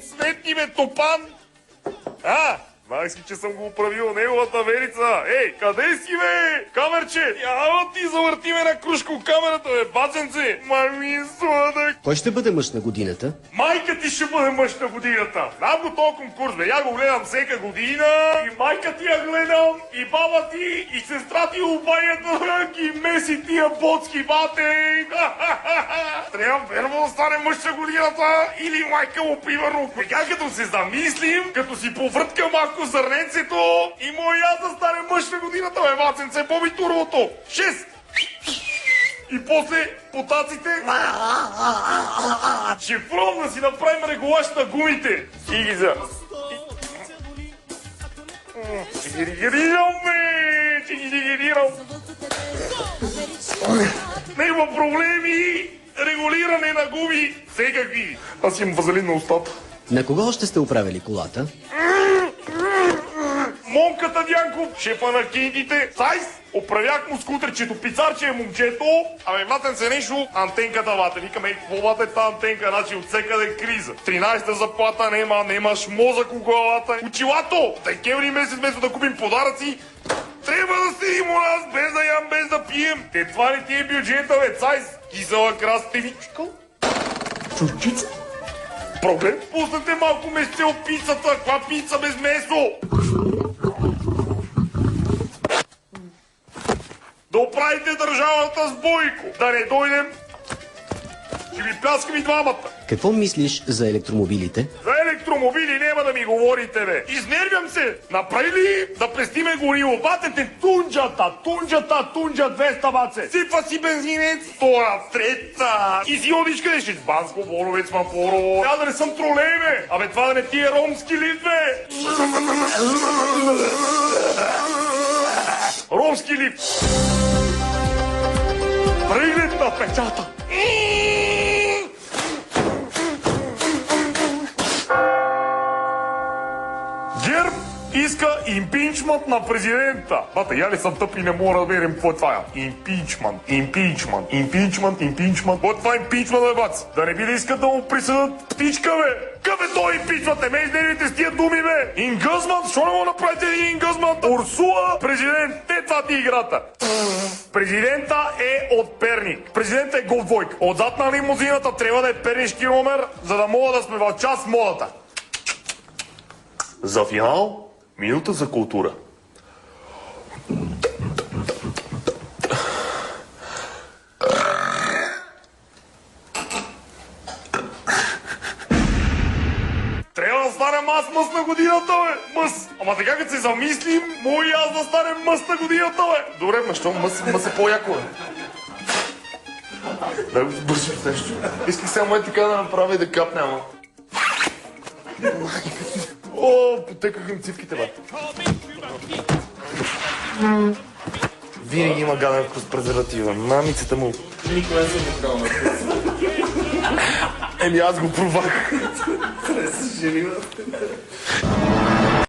Светни ме топан! Знаех си, че съм го управил неговата верица. Ей, къде си, бе? Камерче! Ява ти завърти ме на кружко камерата, бе, баценце! Мами, сладък! Кой ще бъде мъж на годината? Майка ти ще бъде мъж на годината. Знам го този конкурс, бе. Я го гледам всека година. И майка ти я гледам, и баба ти, и сестра ти обаята ги меси тия боцки, бате! Трябва верно да стане мъж на годината или майка му, примерно. Сега като се замислим, като си повъртка малко зърненцето и мой аз да стане мъж на годината, бе, ваценце, поби турбото. 6! И после потаците ще пробвам да си направим регулаж на гумите. И ги за... Ще ги регулирам, бе! Ще ги регулирам. Няма проблеми. Регулиране на гуми. Всекакви. Аз имам вазелин на устата. На кого още сте оправили колата? Монката Дянков, шефа на кингите. Сайс, оправях му скутерчето, пицарче е момчето. Абе, ватен се нещо, антенката вате. Викаме, какво вате та антенка, значи от всекъде криза. 13-та заплата нема, нямаш мозък у главата. Очилато, декември месец, вместо да купим подаръци, трябва да седим у нас, без да ям, без да пием. Те това ли ти е бюджета, бе, Сайс? Кисела крастевичка. Чучица. Проблем? Пуснете малко месце от пицата. Каква пица без месо? Да оправите държавата с Бойко. Да не дойдем. Ще ви пляскам и двамата. Какво мислиш за електромобилите? За електромобили няма да ми говорите, бе. Изнервям се. Направили да пестиме гориво. Батете тунджата, 200 баце. Сипва си бензинец, втора, трета. И си одиш къде ще? С Банско, Боровец, Мапорово. Трябва да не съм тролей, бе. Абе, това да не ти е ромски лифт, бе. Ромски лифт. Преглед на печата. ГЕРБ иска импичмент на президента. Бата, я ли съм тъп и не мога да разберем какво е това? Импичмент. Какво е това импичмент, бе, бац? Да не би да искат да му присъдат птичка, бе? Къде той импичмент? Не ме изнервите с тия думи, бе! Ингъзмент? Защо не му направите един ингъзмент? Урсула, президент, те това ти играта. Президента е от Перник. Президента е голдвойк. Отзад на лимузината трябва да е пернишки номер, за да мога да сме в час модата. За финал, минута за култура. Трябва да станем аз мъс на годината, бе! Мъс! Ама така като се замислим, мога и аз да станем мъс на годината, бе! Добре, ма що мъс е по-яко, бе? Дай го сбършим с нещо. Исках само е така да направя и да капне, ама. О, потекаха им цивките, бе. Винаги има гаден вкус презерватива. Мамицата му. Никога не съм бухал на вкус. Еми аз го провах. Трябва да се жени.